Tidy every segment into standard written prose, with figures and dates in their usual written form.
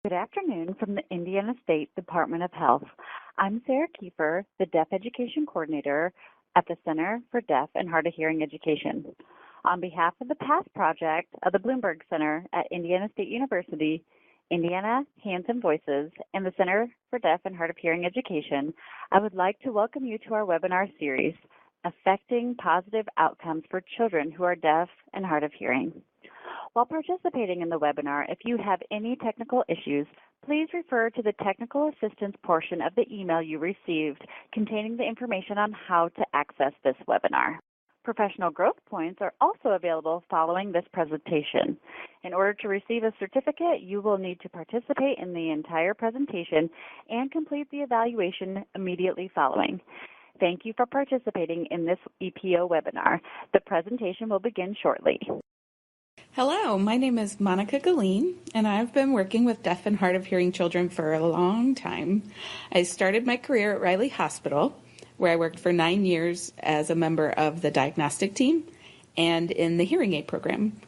Good afternoon from the Indiana State Department of Health. I'm Sarah Kiefer, the Deaf Education Coordinator at the Center for Deaf and Hard of Hearing Education. On behalf of the PASS project of the Bloomberg Center at Indiana State University, Indiana Hands and Voices, and the Center for Deaf and Hard of Hearing Education, I would like to welcome you to our webinar series, Affecting Positive Outcomes for Children Who Are Deaf and Hard of Hearing. While participating in the webinar, if you have any technical issues, please refer to the technical assistance portion of the email you received containing the information on how to access this webinar. Professional growth points are also available following this presentation. In order to receive a certificate, you will need to participate in the entire presentation and complete the evaluation immediately following. Thank you for participating in this EPO webinar. The presentation will begin shortly. Hello, my name is Monica Galeen, and I've been working with deaf and hard of hearing children for a long time. I started my career at Riley Hospital, where I worked for 9 years as a member of the diagnostic team and in the hearing aid program.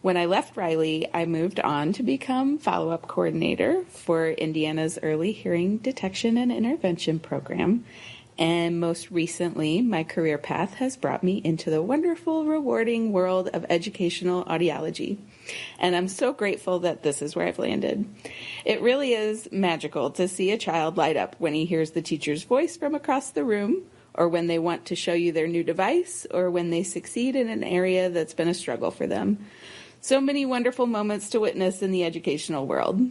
When I left Riley, I moved on to become follow-up coordinator for Indiana's Early Hearing Detection and Intervention program. And most recently, my career path has brought me into the wonderful, rewarding world of educational audiology. And I'm so grateful that this is where I've landed. It really is magical to see a child light up when he hears the teacher's voice from across the room, or when they want to show you their new device, or when they succeed in an area that's been a struggle for them. So many wonderful moments to witness in the educational world.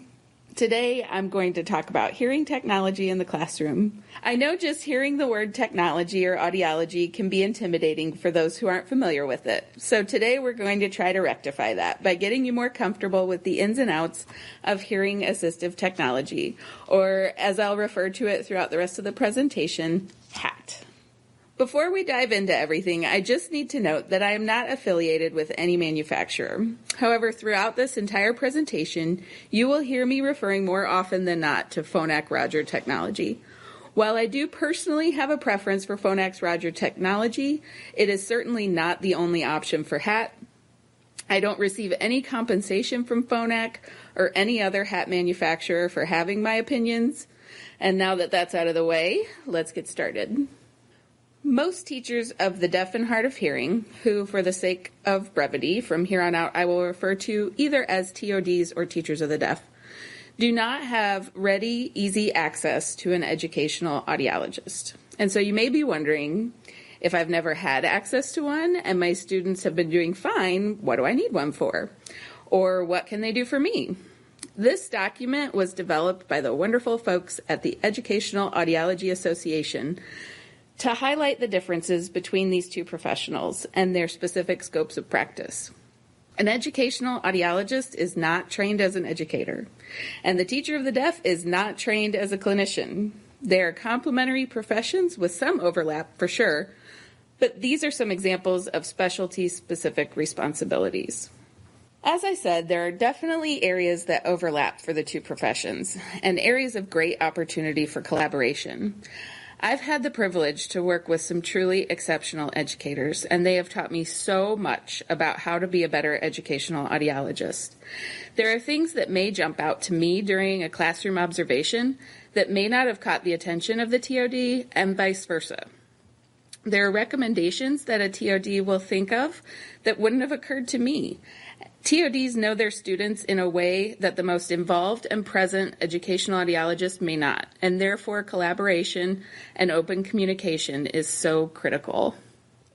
Today, I'm going to talk about hearing technology in the classroom. I know just hearing the word technology or audiology can be intimidating for those who aren't familiar with it. So today, we're going to try to rectify that by getting you more comfortable with the ins and outs of hearing assistive technology, or as I'll refer to it throughout the rest of the presentation, HAT. Before we dive into everything, I just need to note that I am not affiliated with any manufacturer. However, throughout this entire presentation, you will hear me referring more often than not to Phonak Roger technology. While I do personally have a preference for Phonak Roger technology, it is certainly not the only option for HAT. I don't receive any compensation from Phonak or any other HAT manufacturer for having my opinions. And now that that's out of the way, let's get started. Most teachers of the deaf and hard of hearing, who for the sake of brevity from here on out I will refer to either as TODs or teachers of the deaf, do not have ready, easy access to an educational audiologist. And so you may be wondering, if I've never had access to one and my students have been doing fine, what do I need one for? Or what can they do for me? This document was developed by the wonderful folks at the Educational Audiology Association to highlight the differences between these two professionals and their specific scopes of practice. An educational audiologist is not trained as an educator, and the teacher of the deaf is not trained as a clinician. They are complementary professions with some overlap for sure, but these are some examples of specialty-specific responsibilities. As I said, there are definitely areas that overlap for the two professions, and areas of great opportunity for collaboration. I've had the privilege to work with some truly exceptional educators, and they have taught me so much about how to be a better educational audiologist. There are things that may jump out to me during a classroom observation that may not have caught the attention of the TOD, and vice versa. There are recommendations that a TOD will think of that wouldn't have occurred to me. TODs know their students in a way that the most involved and present educational audiologist may not, and therefore collaboration and open communication is so critical.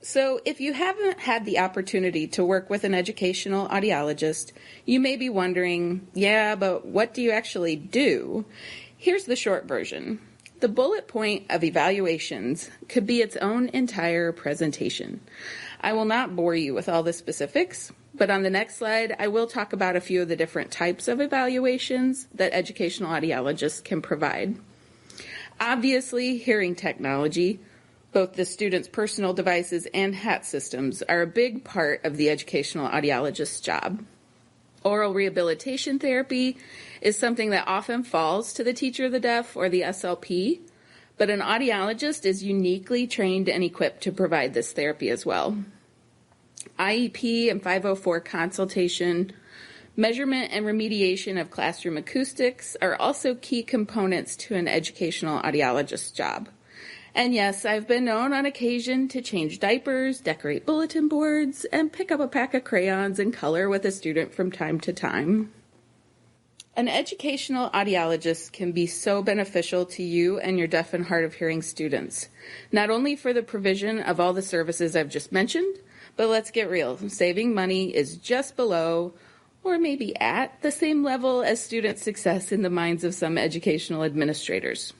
So if you haven't had the opportunity to work with an educational audiologist, you may be wondering, yeah, but what do you actually do? Here's the short version. The bullet point of evaluations could be its own entire presentation. I will not bore you with all the specifics, but on the next slide, I will talk about a few of the different types of evaluations that educational audiologists can provide. Obviously, hearing technology, both the students' personal devices and HAT systems, are a big part of the educational audiologist's job. Oral rehabilitation therapy is something that often falls to the teacher of the deaf or the SLP, but an audiologist is uniquely trained and equipped to provide this therapy as well. IEP and 504 consultation, Measurement and remediation of classroom acoustics are also key components to an educational audiologist's job. And yes, I've been known on occasion to change diapers, decorate bulletin boards, and pick up a pack of crayons and color with a student from time to time. An educational audiologist can be so beneficial to you and your deaf and hard of hearing students, not only for the provision of all the services I've just mentioned, but let's get real, saving money is just below or maybe at the same level as student success in the minds of some educational administrators.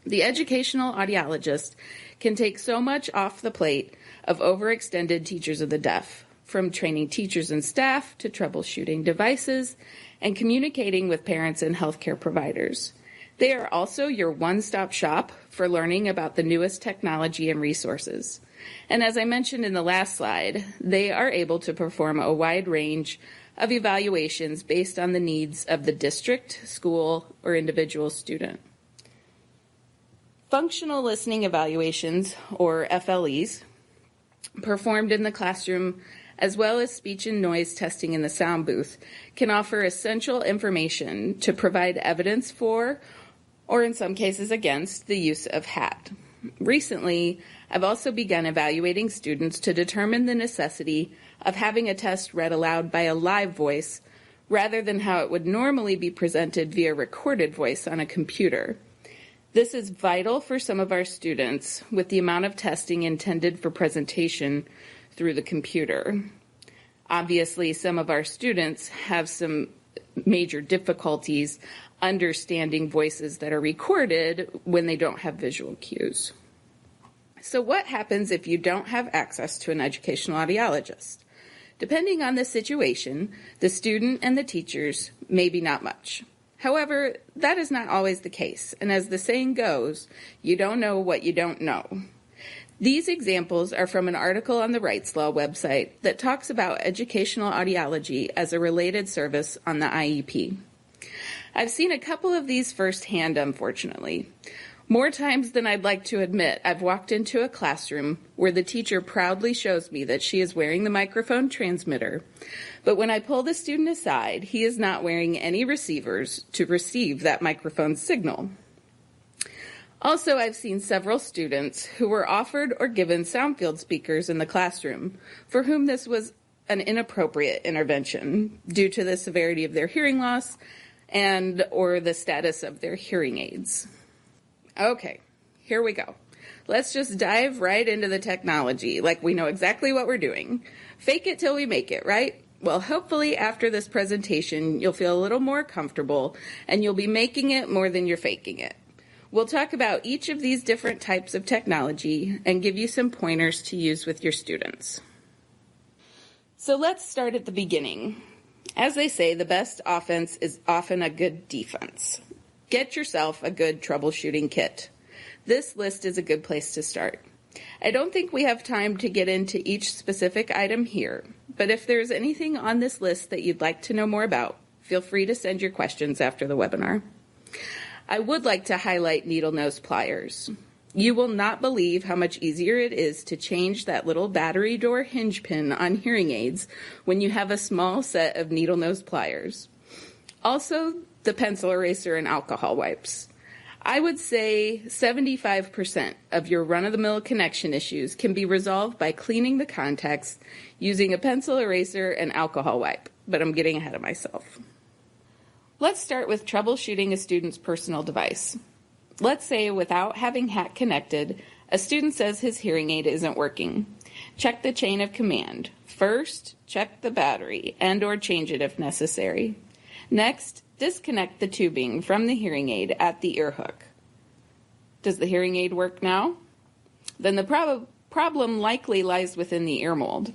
The educational audiologist can take so much off the plate of overextended teachers of the deaf, from training teachers and staff to troubleshooting devices and communicating with parents and healthcare providers. They are also your one-stop shop for learning about the newest technology and resources. And as I mentioned in the last slide, they are able to perform a wide range of evaluations based on the needs of the district, school, or individual student. Functional listening evaluations, or FLEs, performed in the classroom, as well as speech and noise testing in the sound booth, can offer essential information to provide evidence for, or in some cases against, the use of HAT. Recently, I've also begun evaluating students to determine the necessity of having a test read aloud by a live voice rather than how it would normally be presented via recorded voice on a computer. This is vital for some of our students with the amount of testing intended for presentation through the computer. Obviously, some of our students have some major difficulties understanding voices that are recorded when they don't have visual cues. So what happens if you don't have access to an educational audiologist? Depending on the situation, the student and the teachers, maybe not much. However, that is not always the case, and as the saying goes, you don't know what you don't know. These examples are from an article on the Rights Law website that talks about educational audiology as a related service on the IEP. I've seen a couple of these firsthand, unfortunately. More times than I'd like to admit, I've walked into a classroom where the teacher proudly shows me that she is wearing the microphone transmitter, but when I pull the student aside, he is not wearing any receivers to receive that microphone signal. Also, I've seen several students who were offered or given sound field speakers in the classroom for whom this was an inappropriate intervention due to the severity of their hearing loss and or the status of their hearing aids. Okay, here we go. Let's just dive right into the technology like we know exactly what we're doing. Fake it till we make it, right? Well, hopefully after this presentation, you'll feel a little more comfortable and you'll be making it more than you're faking it. We'll talk about each of these different types of technology and give you some pointers to use with your students. So let's start at the beginning. As they say, the best offense is often a good defense. Get yourself a good troubleshooting kit. This list is a good place to start. I don't think we have time to get into each specific item here, but if there's anything on this list that you'd like to know more about, feel free to send your questions after the webinar. I would like to highlight needle nose pliers. You will not believe how much easier it is to change that little battery door hinge pin on hearing aids when you have a small set of needle nose pliers. Also, the pencil eraser and alcohol wipes. I would say 75% of your run-of-the-mill connection issues can be resolved by cleaning the contacts using a pencil eraser and alcohol wipe, but I'm getting ahead of myself. Let's start with troubleshooting a student's personal device. Let's say without having HAT connected, a student says his hearing aid isn't working. Check the chain of command. First, check the battery and/or change it if necessary. Next, disconnect the tubing from the hearing aid at the ear hook. Does the hearing aid work now? Then the problem likely lies within the ear mold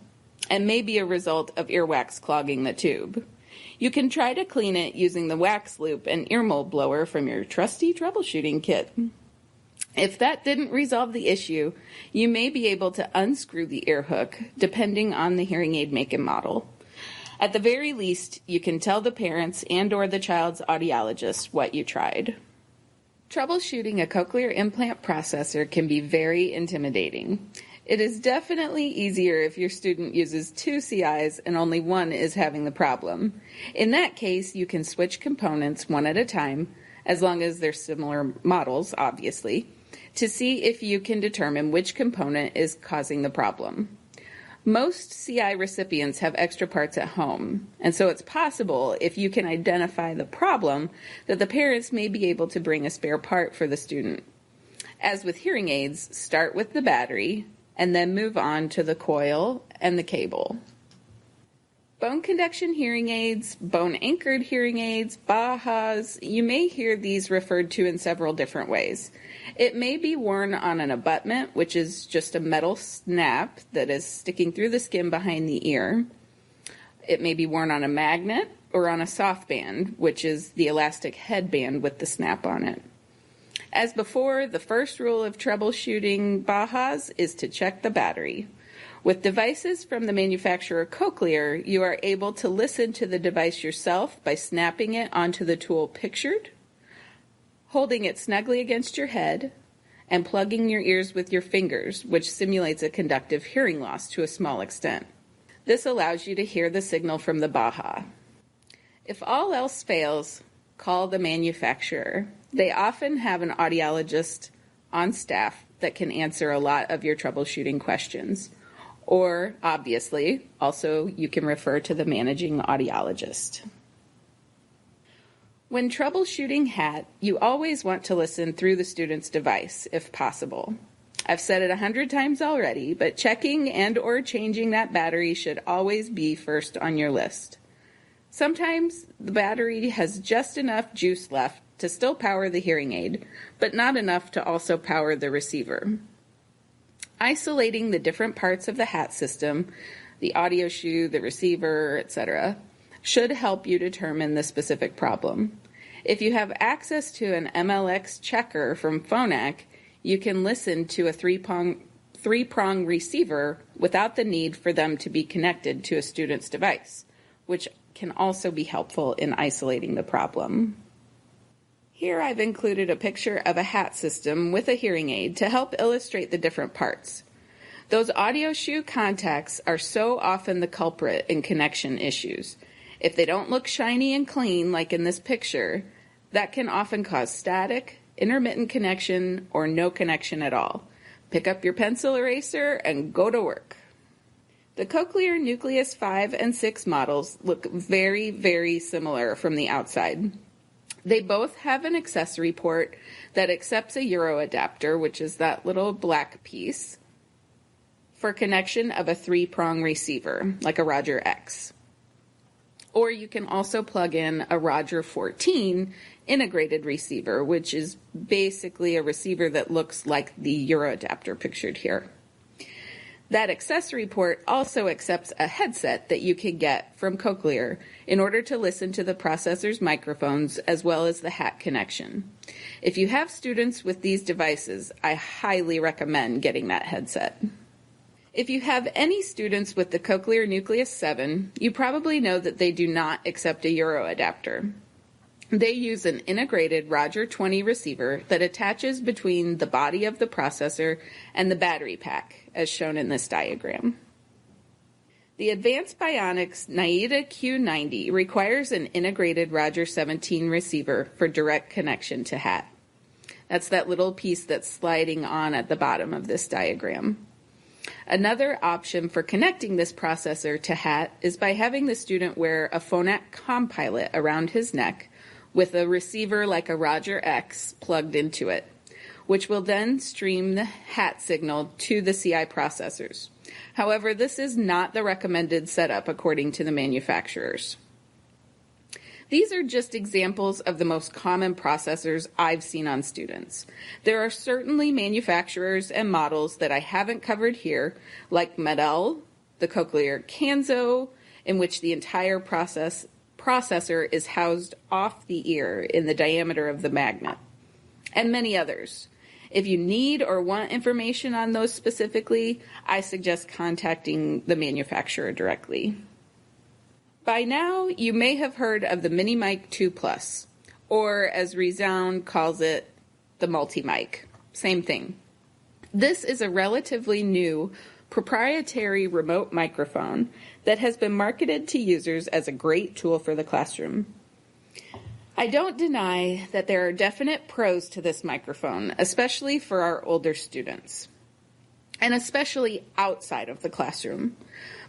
and may be a result of earwax clogging the tube. You can try to clean it using the wax loop and ear mold blower from your trusty troubleshooting kit. If that didn't resolve the issue, you may be able to unscrew the ear hook depending on the hearing aid make and model. At the very least, you can tell the parents and/or the child's audiologist what you tried. Troubleshooting a cochlear implant processor can be very intimidating. It is definitely easier if your student uses two CIs and only one is having the problem. In that case, you can switch components one at a time, as long as they're similar models, obviously, to see if you can determine which component is causing the problem. Most CI recipients have extra parts at home, and so it's possible, if you can identify the problem, that the parents may be able to bring a spare part for the student. As with hearing aids, start with the battery, and then move on to the coil and the cable. Bone conduction hearing aids, bone-anchored hearing aids, BAHAs, you may hear these referred to in several different ways. It may be worn on an abutment, which is just a metal snap that is sticking through the skin behind the ear. It may be worn on a magnet or on a soft band, which is the elastic headband with the snap on it. As before, the first rule of troubleshooting BAHAs is to check the battery. With devices from the manufacturer Cochlear, you are able to listen to the device yourself by snapping it onto the tool pictured, holding it snugly against your head, and plugging your ears with your fingers, which simulates a conductive hearing loss to a small extent. This allows you to hear the signal from the BAHA. If all else fails, call the manufacturer. They often have an audiologist on staff that can answer a lot of your troubleshooting questions. Or, obviously, also you can refer to the managing audiologist. When troubleshooting HAT, you always want to listen through the student's device, if possible. I've said it 100 times already, but checking and or changing that battery should always be first on your list. Sometimes the battery has just enough juice left to still power the hearing aid, but not enough to also power the receiver. Isolating the different parts of the HAT system, the audio shoe, the receiver, etc., should help you determine the specific problem. If you have access to an MLX checker from Phonak, you can listen to a three-prong receiver without the need for them to be connected to a student's device, which can also be helpful in isolating the problem. Here I've included a picture of a HAT system with a hearing aid to help illustrate the different parts. Those audio shoe contacts are so often the culprit in connection issues. If they don't look shiny and clean like in this picture, that can often cause static, intermittent connection, or no connection at all. Pick up your pencil eraser and go to work. The Cochlear Nucleus 5 and 6 models look very, very similar from the outside. They both have an accessory port that accepts a Euro adapter, which is that little black piece, for connection of a three-prong receiver, like a Roger X. Or you can also plug in a Roger 14 integrated receiver, which is basically a receiver that looks like the Euro adapter pictured here. That accessory port also accepts a headset that you can get from Cochlear in order to listen to the processor's microphones as well as the HAT connection. If you have students with these devices, I highly recommend getting that headset. If you have any students with the Cochlear Nucleus 7, you probably know that they do not accept a Euro adapter. They use an integrated Roger 20 receiver that attaches between the body of the processor and the battery pack, as shown in this diagram. The Advanced Bionics NAIDA Q90 requires an integrated Roger 17 receiver for direct connection to HAT. That's that little piece that's sliding on at the bottom of this diagram. Another option for connecting this processor to HAT is by having the student wear a Phonak Compilot around his neck with a receiver like a Roger X plugged into it, which will then stream the HAT signal to the CI processors. However, this is not the recommended setup according to the manufacturers. These are just examples of the most common processors I've seen on students. There are certainly manufacturers and models that I haven't covered here, like Medel, the Cochlear Kanzo, in which the entire processor is housed off the ear in the diameter of the magnet, and many others. If you need or want information on those specifically, I suggest contacting the manufacturer directly. By now, you may have heard of the Mini Mic 2 Plus, or as Resound calls it, the Multi-Mic. Same thing. This is a relatively new proprietary remote microphone that has been marketed to users as a great tool for the classroom. I don't deny that there are definite pros to this microphone, especially for our older students, and especially outside of the classroom.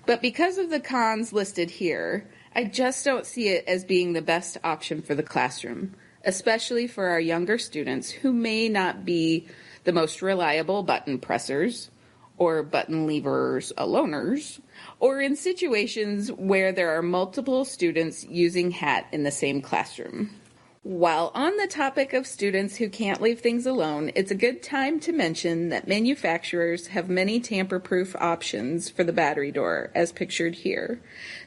But because of the cons listed here, I just don't see it as being the best option for the classroom, especially for our younger students who may not be the most reliable button pressers or button leavers aloners, or in situations where there are multiple students using HAT in the same classroom. While on the topic of students who can't leave things alone, it's a good time to mention that manufacturers have many tamper-proof options for the battery door, as pictured here.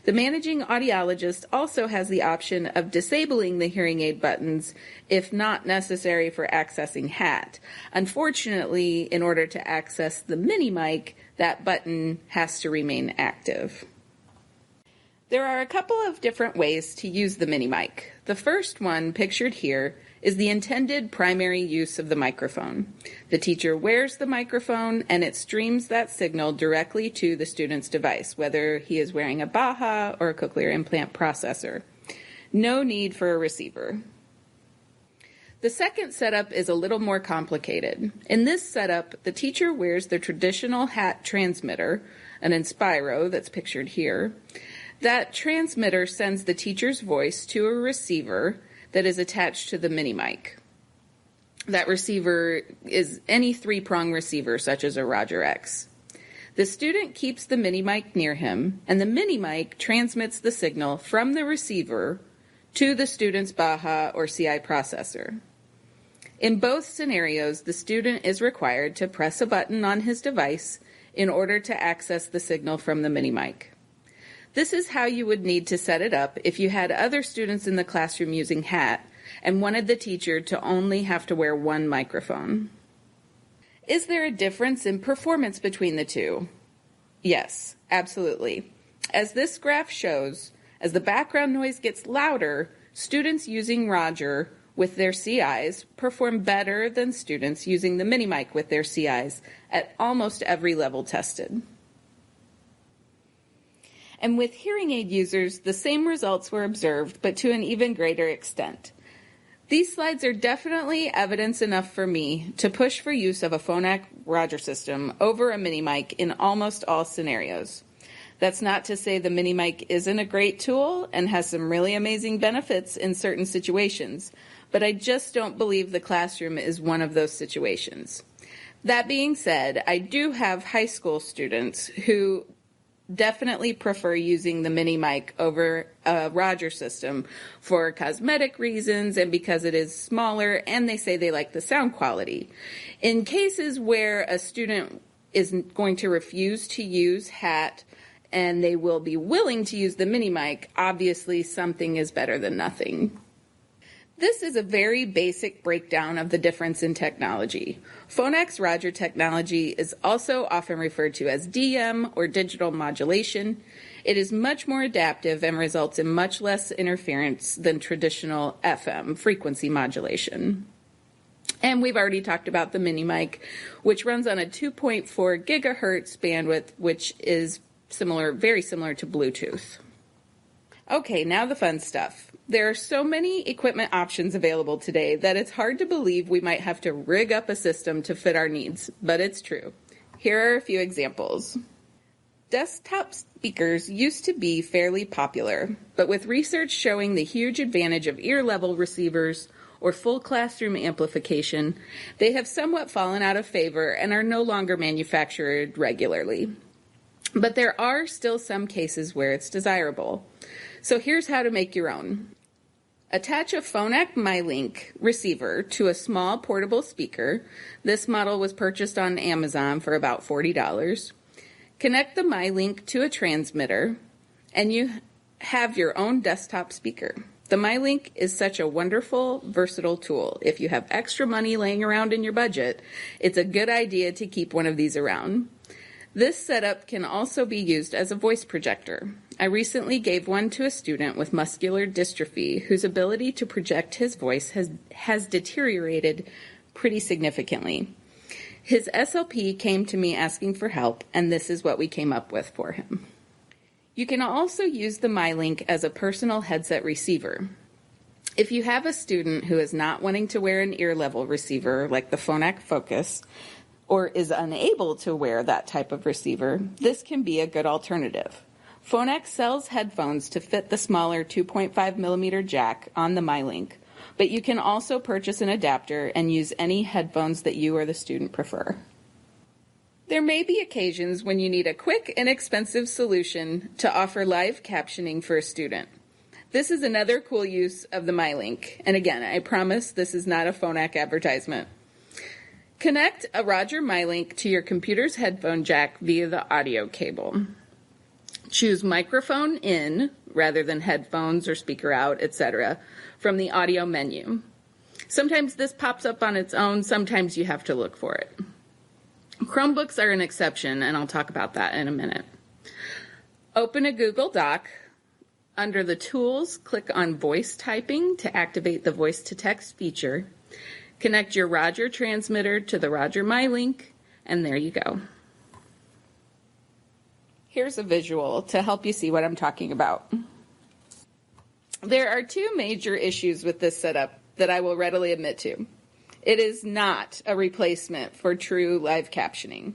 The managing audiologist also has the option of disabling the hearing aid buttons if not necessary for accessing HAT. Unfortunately, in order to access the mini mic, that button has to remain active. There are a couple of different ways to use the mini mic. The first one, pictured here, is the intended primary use of the microphone. The teacher wears the microphone and it streams that signal directly to the student's device, whether he is wearing a Baha or a cochlear implant processor. No need for a receiver. The second setup is a little more complicated. In this setup, the teacher wears the traditional HAT transmitter, an Inspiro that's pictured here. That transmitter sends the teacher's voice to a receiver that is attached to the mini mic. That receiver is any three-prong receiver, such as a Roger X. The student keeps the mini mic near him, and the mini mic transmits the signal from the receiver to the student's Baha or CI processor. In both scenarios, the student is required to press a button on his device in order to access the signal from the mini mic. This is how you would need to set it up if you had other students in the classroom using HAT and wanted the teacher to only have to wear one microphone. Is there a difference in performance between the two? Yes, absolutely. As this graph shows, as the background noise gets louder, students using Roger with their CIs perform better than students using the mini mic with their CIs at almost every level tested. And with hearing aid users, the same results were observed, but to an even greater extent. These slides are definitely evidence enough for me to push for use of a Phonak Roger system over a mini mic in almost all scenarios. That's not to say the mini mic isn't a great tool and has some really amazing benefits in certain situations, but I just don't believe the classroom is one of those situations. That being said, I do have high school students who definitely prefer using the mini mic over a Roger system for cosmetic reasons and because it is smaller, and they say they like the sound quality. In cases where a student is going to refuse to use HAT and they will be willing to use the mini mic, obviously something is better than nothing. This is a very basic breakdown of the difference in technology. Phonak's Roger technology is also often referred to as DM or digital modulation. It is much more adaptive and results in much less interference than traditional FM, frequency modulation. And we've already talked about the mini mic, which runs on a 2.4 gigahertz bandwidth, which is very similar to Bluetooth. Okay, now the fun stuff. There are so many equipment options available today that it's hard to believe we might have to rig up a system to fit our needs, but it's true. Here are a few examples. Desktop speakers used to be fairly popular, but with research showing the huge advantage of ear-level receivers or full classroom amplification, they have somewhat fallen out of favor and are no longer manufactured regularly. But there are still some cases where it's desirable. So here's how to make your own. Attach a Phonak MyLink receiver to a small portable speaker. This model was purchased on Amazon for about $40. Connect the MyLink to a transmitter, and you have your own desktop speaker. The MyLink is such a wonderful, versatile tool. If you have extra money laying around in your budget, it's a good idea to keep one of these around. This setup can also be used as a voice projector. I recently gave one to a student with muscular dystrophy whose ability to project his voice has deteriorated pretty significantly. His SLP came to me asking for help, and this is what we came up with for him. You can also use the MyLink as a personal headset receiver. If you have a student who is not wanting to wear an ear-level receiver like the Phonak Focus, or is unable to wear that type of receiver, this can be a good alternative. Phonak sells headphones to fit the smaller 2.5 millimeter jack on the MyLink, but you can also purchase an adapter and use any headphones that you or the student prefer. There may be occasions when you need a quick, inexpensive solution to offer live captioning for a student. This is another cool use of the MyLink, and again, I promise this is not a Phonak advertisement. Connect a Roger MyLink to your computer's headphone jack via the audio cable. Choose microphone in rather than headphones or speaker out, etc. from the audio menu. Sometimes this pops up on its own, sometimes you have to look for it. Chromebooks are an exception, and I'll talk about that in a minute. Open a Google Doc. Under the Tools, click on Voice Typing to activate the voice-to-text feature. Connect your Roger transmitter to the Roger MyLink, and there you go. Here's a visual to help you see what I'm talking about. There are two major issues with this setup that I will readily admit to. It is not a replacement for true live captioning.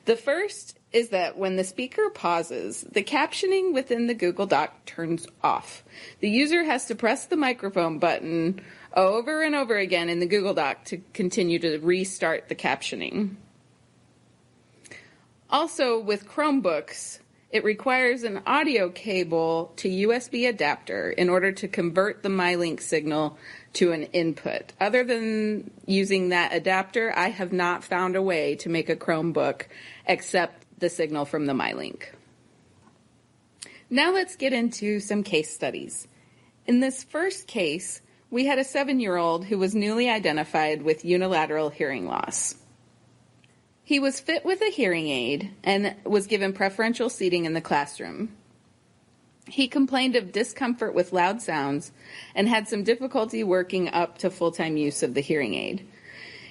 The first is that when the speaker pauses, the captioning within the Google Doc turns off. The user has to press the microphone button over and over again in the Google Doc to continue to restart the captioning. Also, with Chromebooks, it requires an audio cable to USB adapter in order to convert the MyLink signal to an input. Other than using that adapter, I have not found a way to make a Chromebook accept the signal from the MyLink. Now let's get into some case studies. In this first case, we had a 7-year-old who was newly identified with unilateral hearing loss. He was fit with a hearing aid and was given preferential seating in the classroom. He complained of discomfort with loud sounds and had some difficulty working up to full-time use of the hearing aid.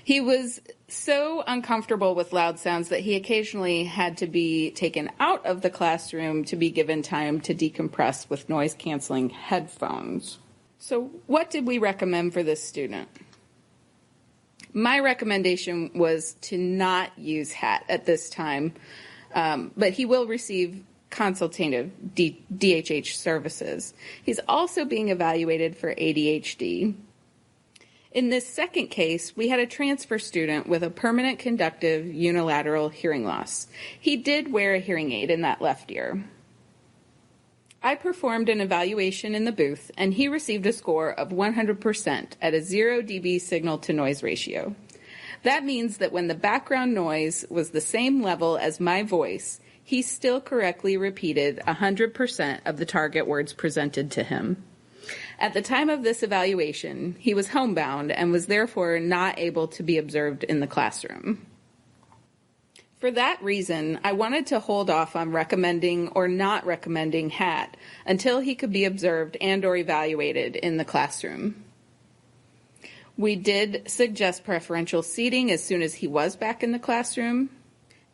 He was so uncomfortable with loud sounds that he occasionally had to be taken out of the classroom to be given time to decompress with noise-canceling headphones. So what did we recommend for this student? My recommendation was to not use HAT at this time, but he will receive consultative DHH services. He's also being evaluated for ADHD. In this second case, we had a transfer student with a permanent conductive unilateral hearing loss. He did wear a hearing aid in that left ear. I performed an evaluation in the booth, and he received a score of 100% at a 0 dB signal-to-noise ratio. That means that when the background noise was the same level as my voice, he still correctly repeated 100% of the target words presented to him. At the time of this evaluation, he was homebound and was therefore not able to be observed in the classroom. For that reason, I wanted to hold off on recommending or not recommending HAT until he could be observed and or evaluated in the classroom. We did suggest preferential seating as soon as he was back in the classroom,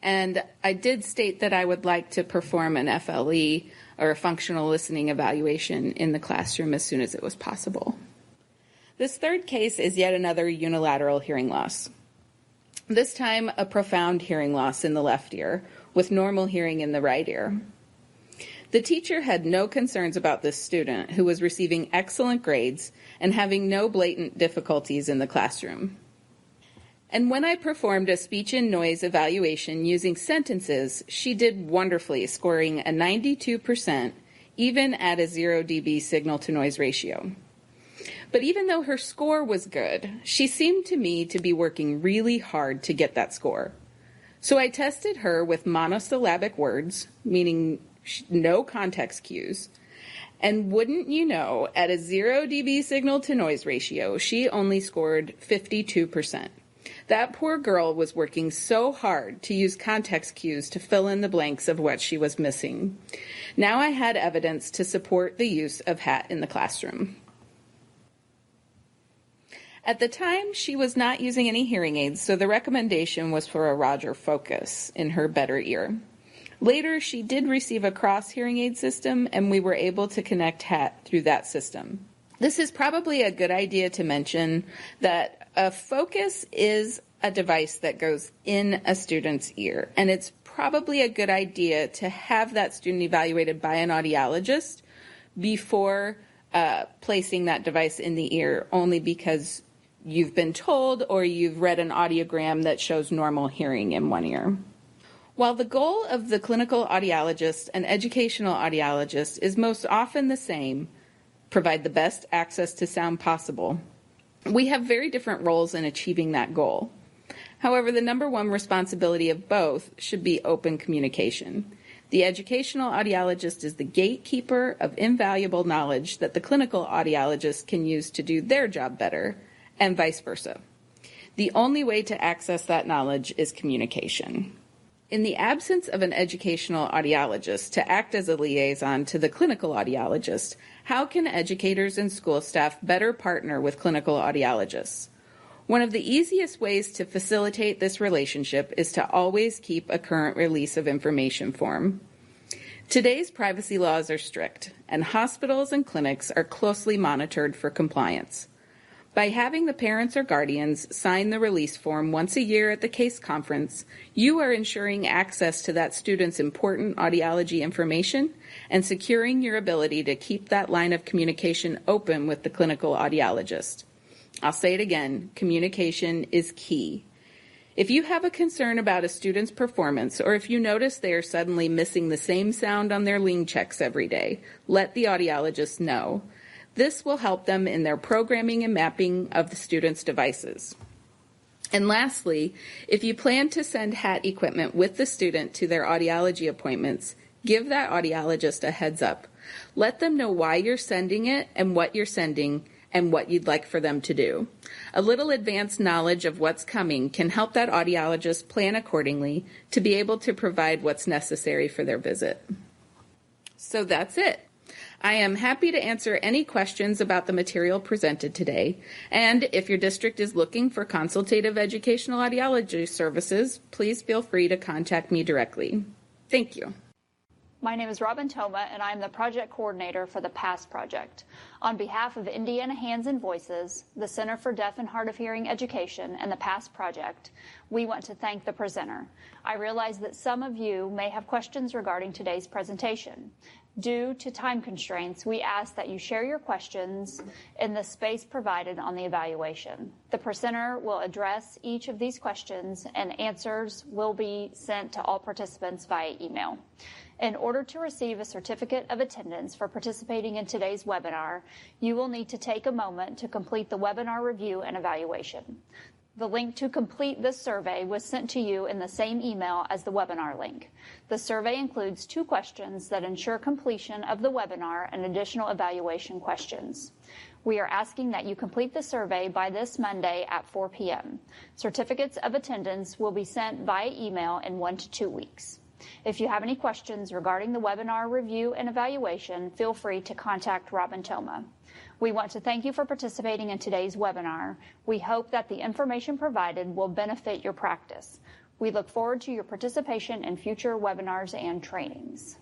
and I did state that I would like to perform an FLE, or a functional listening evaluation, in the classroom as soon as it was possible. This third case is yet another unilateral hearing loss. This time, a profound hearing loss in the left ear, with normal hearing in the right ear. The teacher had no concerns about this student, who was receiving excellent grades and having no blatant difficulties in the classroom. And when I performed a speech and noise evaluation using sentences, she did wonderfully, scoring a 92%, even at a 0 dB signal-to-noise ratio. But even though her score was good, she seemed to me to be working really hard to get that score. So I tested her with monosyllabic words, meaning no context cues, and wouldn't you know, at a 0 dB signal-to-noise ratio, she only scored 52%. That poor girl was working so hard to use context cues to fill in the blanks of what she was missing. Now I had evidence to support the use of HAT in the classroom. At the time, she was not using any hearing aids, so the recommendation was for a Roger Focus in her better ear. Later, she did receive a cross hearing aid system, and we were able to connect HAT through that system. This is probably a good idea to mention that a Focus is a device that goes in a student's ear, and it's probably a good idea to have that student evaluated by an audiologist before placing that device in the ear, only because you've been told or you've read an audiogram that shows normal hearing in one ear. While the goal of the clinical audiologist and educational audiologist is most often the same, provide the best access to sound possible, we have very different roles in achieving that goal. However, the number one responsibility of both should be open communication. The educational audiologist is the gatekeeper of invaluable knowledge that the clinical audiologist can use to do their job better, and vice versa. The only way to access that knowledge is communication. In the absence of an educational audiologist to act as a liaison to the clinical audiologist, how can educators and school staff better partner with clinical audiologists? One of the easiest ways to facilitate this relationship is to always keep a current release of information form. Today's privacy laws are strict, and hospitals and clinics are closely monitored for compliance. By having the parents or guardians sign the release form once a year at the case conference, you are ensuring access to that student's important audiology information and securing your ability to keep that line of communication open with the clinical audiologist. I'll say it again, communication is key. If you have a concern about a student's performance, or if you notice they are suddenly missing the same sound on their lean checks every day, let the audiologist know. This will help them in their programming and mapping of the student's devices. And lastly, if you plan to send HAT equipment with the student to their audiology appointments, give that audiologist a heads up. Let them know why you're sending it and what you're sending and what you'd like for them to do. A little advanced knowledge of what's coming can help that audiologist plan accordingly to be able to provide what's necessary for their visit. So that's it. I am happy to answer any questions about the material presented today, and if your district is looking for consultative educational audiology services, please feel free to contact me directly. Thank you. My name is Robin Toma, and I am the project coordinator for the PASS project. On behalf of Indiana Hands and Voices, the Center for Deaf and Hard of Hearing Education, and the PASS project, we want to thank the presenter. I realize that some of you may have questions regarding today's presentation. Due to time constraints, we ask that you share your questions in the space provided on the evaluation. The presenter will address each of these questions, and answers will be sent to all participants via email. In order to receive a certificate of attendance for participating in today's webinar, you will need to take a moment to complete the webinar review and evaluation. The link to complete this survey was sent to you in the same email as the webinar link. The survey includes 2 questions that ensure completion of the webinar and additional evaluation questions. We are asking that you complete the survey by this Monday at 4 p.m. Certificates of attendance will be sent via email in 1 to 2 weeks. If you have any questions regarding the webinar review and evaluation, feel free to contact Robin Toma. We want to thank you for participating in today's webinar. We hope that the information provided will benefit your practice. We look forward to your participation in future webinars and trainings.